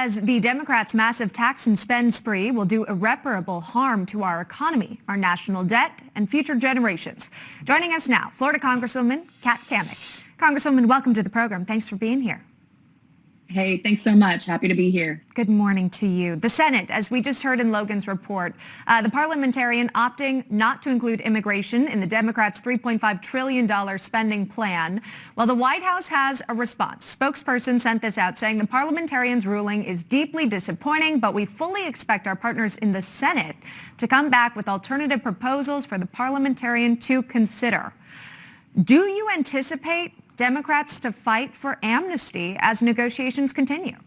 says the Democrats' massive tax and spend spree will do irreparable harm to our economy, our national debt, and future generations. Joining us now, Florida Congresswoman Kat Cammack. Congresswoman, welcome to the program. Thanks for being here. Hey, thanks so much. Happy to be here. Good morning to you. The Senate, as we just heard in Logan's report, the parliamentarian opting not to include immigration in the Democrats' $3.5 trillion spending plan. Well, the White House has a response. Spokesperson sent this out saying the parliamentarian's ruling is deeply disappointing, but we fully expect our partners in the Senate to come back with alternative proposals for the parliamentarian to consider. Do you anticipate Democrats to fight for amnesty as negotiations continue?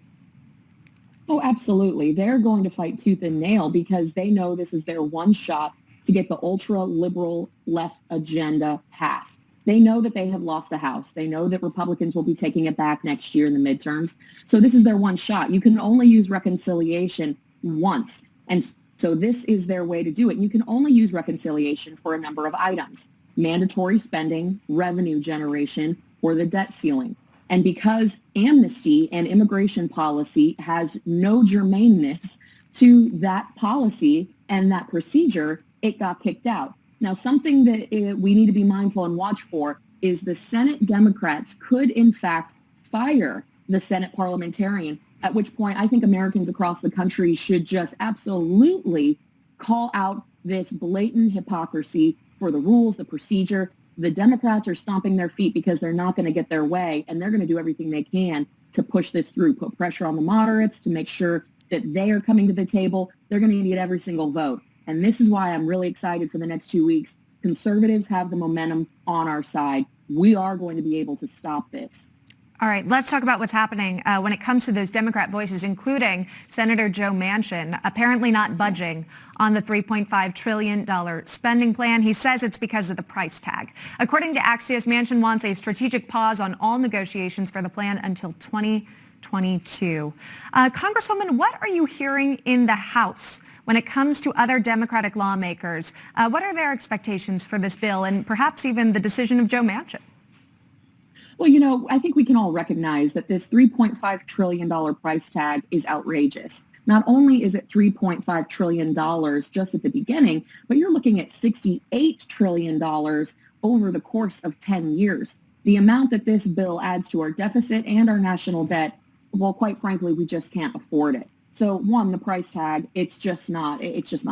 Oh, absolutely. They're going to fight tooth and nail because they know this is their one shot to get the ultra-liberal left agenda passed. They know that they have lost the House. They know that Republicans will be taking it back next year in the midterms. So this is their one shot. You can only use reconciliation once. And so this is their way to do it. You can only use reconciliation for a number of items: mandatory spending, revenue generation, or the debt ceiling. And because amnesty and immigration policy has no germaneness to that policy and that procedure, it got kicked out. Now, something that we need to be mindful and watch for is the Senate Democrats could, in fact, fire the Senate parliamentarian, at which point I think Americans across the country should just absolutely call out this blatant hypocrisy for the rules, the procedure. The Democrats are stomping their feet because they're not going to get their way, and they're going to do everything they can to push this through, put pressure on the moderates to make sure that they are coming to the table. They're going to need every single vote. And this is why I'm really excited for the next 2 weeks. Conservatives have the momentum on our side. We are going to be able to stop this. All right, let's talk about what's happening when it comes to those Democrat voices, including Senator Joe Manchin, apparently not budging on the $3.5 trillion spending plan. He says it's because of the price tag. According to Axios, Manchin wants a strategic pause on all negotiations for the plan until 2022. Congresswoman, what are you hearing in the House when it comes to other Democratic lawmakers? What are their expectations for this bill and perhaps even the decision of Joe Manchin? Well, you know, I think we can all recognize that this $3.5 trillion price tag is outrageous. Not only is it $3.5 trillion just at the beginning, but you're looking at $68 trillion over the course of 10 years. The amount that this bill adds to our deficit and our national debt, well, quite frankly, we just can't afford it. So one, the price tag, it's just not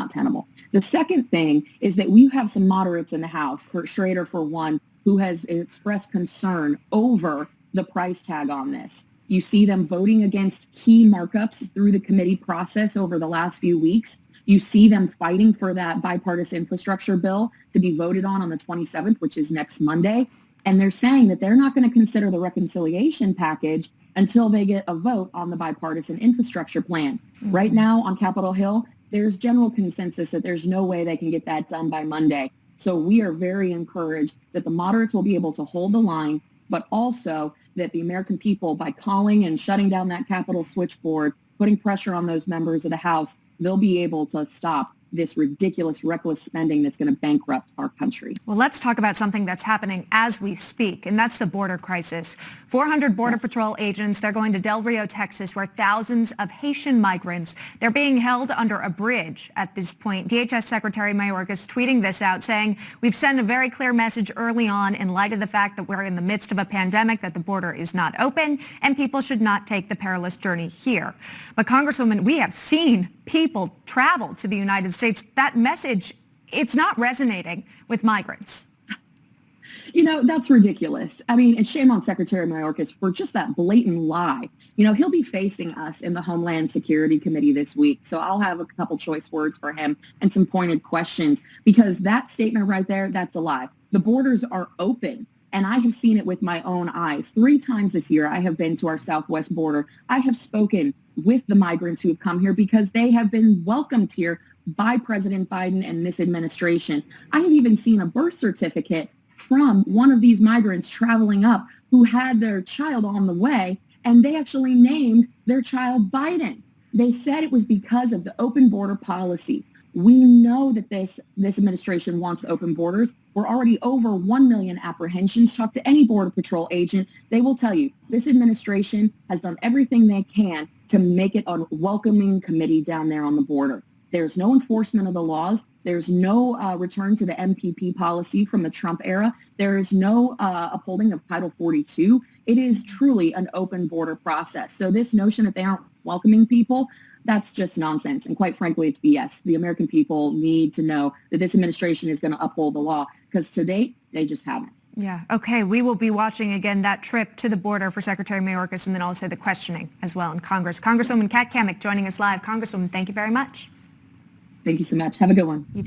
tenable. The second thing is that we have some moderates in the House, Kurt Schrader for one, who has expressed concern over the price tag on this. You see them voting against key markups through the committee process over the last few weeks. You see them fighting for that bipartisan infrastructure bill to be voted on the 27th, which is next Monday. And they're saying that they're not going to consider the reconciliation package until they get a vote on the bipartisan infrastructure plan. Mm-hmm. Right now on Capitol Hill, there's general consensus that there's no way they can get that done by Monday. So we are very encouraged that the moderates will be able to hold the line, but also that the American people, by calling and shutting down that Capitol switchboard, putting pressure on those members of the House, they'll be able to stop this ridiculous, reckless spending that's going to bankrupt our country. Well, let's talk about something that's happening as we speak, and that's the border crisis. 400 Border Patrol agents, they're going to Del Rio, Texas, where thousands of Haitian migrants, they're being held under a bridge at this point. DHS Secretary Mayorkas tweeting this out, saying, we've sent a very clear message early on in light of the fact that we're in the midst of a pandemic, that the border is not open, and people should not take the perilous journey here. But Congresswoman, we have seen people travel to the United States. That message, it's not resonating with migrants. You know, that's ridiculous. I mean, and shame on Secretary Mayorkas for just that blatant lie. You know, he'll be facing us in the Homeland Security Committee this week. So I'll have a couple choice words for him and some pointed questions, because that statement right there, that's a lie. The borders are open. And I have seen it with my own eyes. 3 times this year, I have been to our southwest border. I have spoken with the migrants who have come here because they have been welcomed here by President Biden and this administration. I have even seen a birth certificate from one of these migrants traveling up who had their child on the way, and they actually named their child Biden. They said it was because of the open border policy. We know that this administration wants open borders. We're already over 1 million apprehensions. Talk to any Border Patrol agent. They will tell you this administration has done everything they can to make it a welcoming committee down there on the border. There's no enforcement of the laws. There's no return to the MPP policy from the Trump era. There is no upholding of Title 42. It is truly an open border process. So this notion that they aren't welcoming people, that's just nonsense. And quite frankly, it's BS. The American people need to know that this administration is going to uphold the law, because to date, they just haven't. Yeah. Okay. We will be watching again that trip to the border for Secretary Mayorkas, and then also the questioning as well in Congress. Congresswoman Kat Cammack joining us live. Congresswoman, thank you very much. Thank you so much. Have a good one. You too.